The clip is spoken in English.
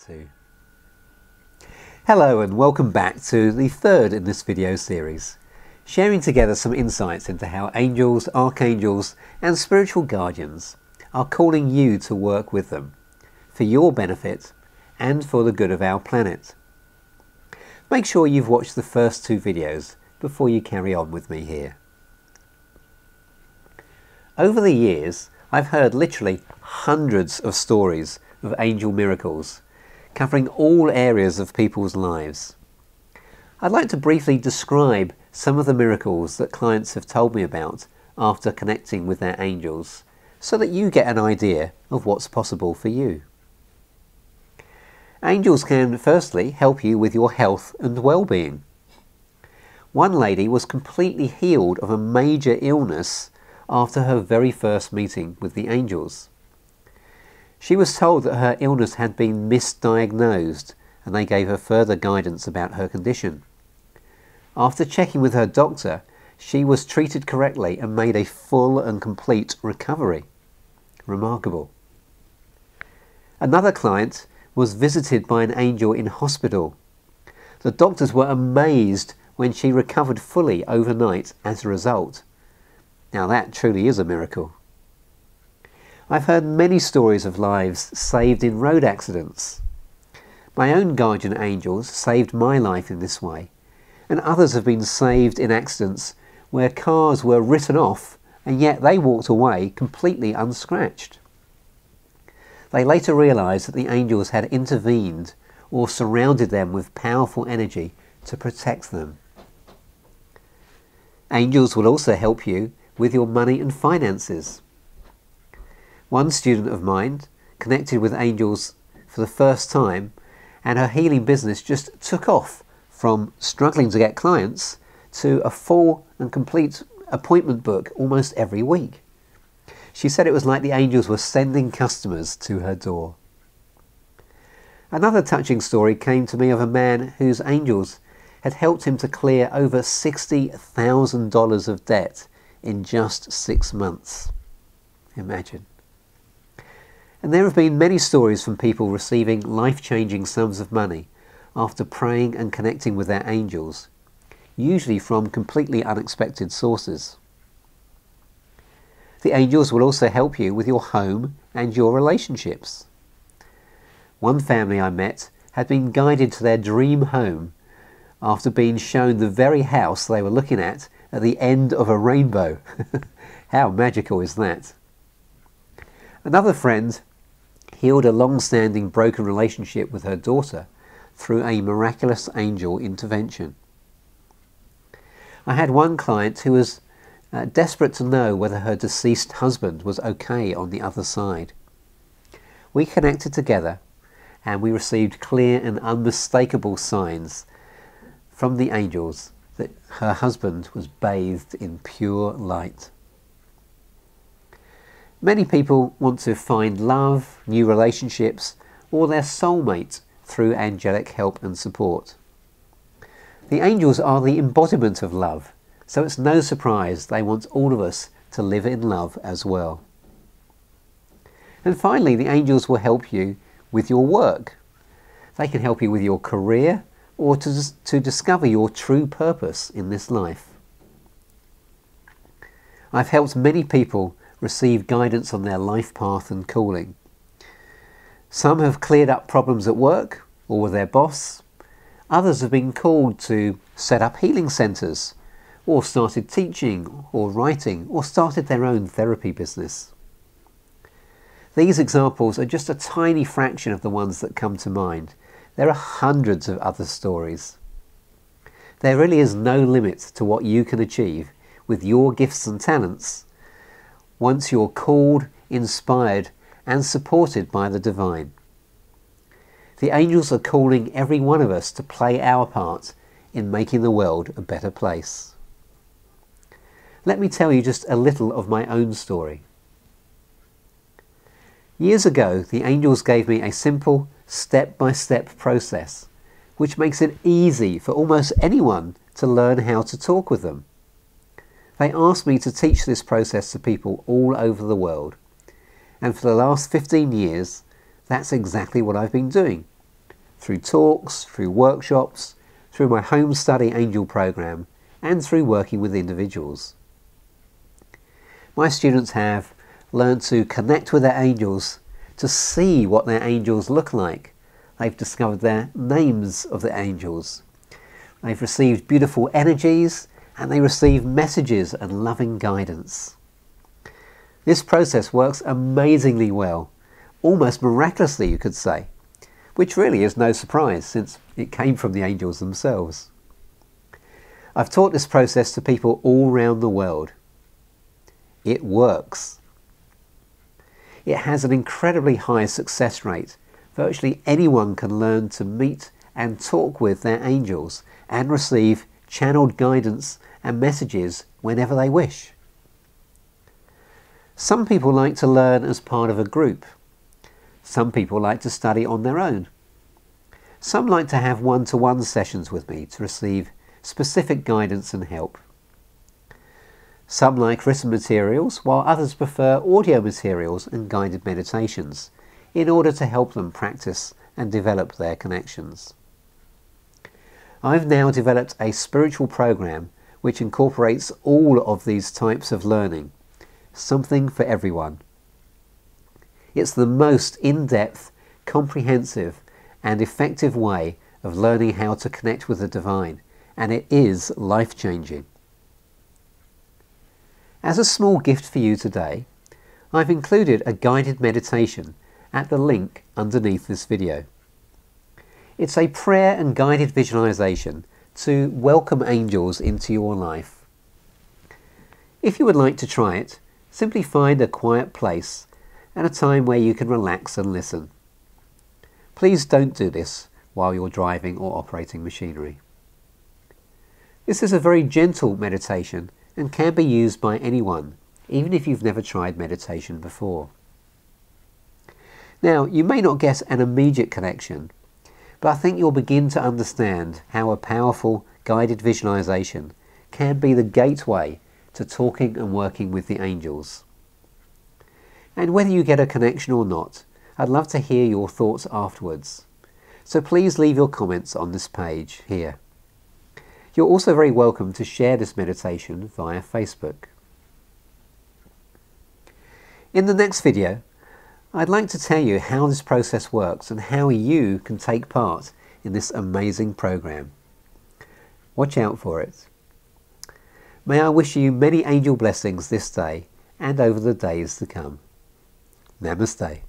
2. Hello and welcome back to the third in this video series, sharing together some insights into how angels, archangels and spiritual guardians are calling you to work with them for your benefit and for the good of our planet. Make sure you've watched the first 2 videos before you carry on with me here. Over the years, I've heard literally hundreds of stories of angel miracles, covering all areas of people's lives. I'd like to briefly describe some of the miracles that clients have told me about after connecting with their angels, so that you get an idea of what's possible for you. Angels can firstly help you with your health and well-being. One lady was completely healed of a major illness after her very first meeting with the angels. She was told that her illness had been misdiagnosed, and they gave her further guidance about her condition. After checking with her doctor, she was treated correctly and made a full and complete recovery. Remarkable. Another client was visited by an angel in hospital. The doctors were amazed when she recovered fully overnight as a result. Now that truly is a miracle. I've heard many stories of lives saved in road accidents. My own guardian angels saved my life in this way, and others have been saved in accidents where cars were written off and yet they walked away completely unscratched. They later realised that the angels had intervened or surrounded them with powerful energy to protect them. Angels will also help you with your money and finances. One student of mine connected with angels for the first time, and her healing business just took off from struggling to get clients to a full and complete appointment book almost every week. She said it was like the angels were sending customers to her door. Another touching story came to me of a man whose angels had helped him to clear over $60,000 of debt in just 6 months. Imagine. And there have been many stories from people receiving life-changing sums of money after praying and connecting with their angels, usually from completely unexpected sources. The angels will also help you with your home and your relationships. One family I met had been guided to their dream home after being shown the very house they were looking at the end of a rainbow. How magical is that? Another friend healed a long-standing broken relationship with her daughter through a miraculous angel intervention. I had one client who was desperate to know whether her deceased husband was okay on the other side. We connected together and we received clear and unmistakable signs from the angels that her husband was bathed in pure light. Many people want to find love, new relationships, or their soulmate through angelic help and support. The angels are the embodiment of love, so it's no surprise they want all of us to live in love as well. And finally, the angels will help you with your work. They can help you with your career or to discover your true purpose in this life. I've helped many people receive guidance on their life path and calling. Some have cleared up problems at work or with their boss. Others have been called to set up healing centres, or started teaching or writing, or started their own therapy business. These examples are just a tiny fraction of the ones that come to mind. There are hundreds of other stories. There really is no limit to what you can achieve with your gifts and talents once you're called, inspired and supported by the divine. The angels are calling every one of us to play our part in making the world a better place. Let me tell you just a little of my own story. Years ago, the angels gave me a simple step-by-step process, which makes it easy for almost anyone to learn how to talk with them. They asked me to teach this process to people all over the world, and for the last 15 years, that's exactly what I've been doing, through talks, through workshops, through my home study angel program, and through working with individuals. My students have learned to connect with their angels, to see what their angels look like. They've discovered their names of the angels. They've received beautiful energies, and they receive messages and loving guidance. This process works amazingly well, almost miraculously you could say, which really is no surprise since it came from the angels themselves. I've taught this process to people all around the world. It works. It has an incredibly high success rate. Virtually anyone can learn to meet and talk with their angels and receive channeled guidance and messages whenever they wish. Some people like to learn as part of a group. Some people like to study on their own. Some like to have one-to-one sessions with me to receive specific guidance and help. Some like written materials, while others prefer audio materials and guided meditations in order to help them practice and develop their connections. I've now developed a spiritual program which incorporates all of these types of learning, something for everyone. It's the most in-depth, comprehensive and effective way of learning how to connect with the divine, and it is life-changing. As a small gift for you today, I've included a guided meditation at the link underneath this video. It's a prayer and guided visualization to welcome angels into your life. If you would like to try it, simply find a quiet place and a time where you can relax and listen. Please don't do this while you're driving or operating machinery. This is a very gentle meditation and can be used by anyone, even if you've never tried meditation before. Now, you may not get an immediate connection, but I think you'll begin to understand how a powerful guided visualization can be the gateway to talking and working with the angels. And whether you get a connection or not, I'd love to hear your thoughts afterwards. So please leave your comments on this page here. You're also very welcome to share this meditation via Facebook. In the next video, I'd like to tell you how this process works and how you can take part in this amazing program. Watch out for it. May I wish you many angel blessings this day and over the days to come. Namaste.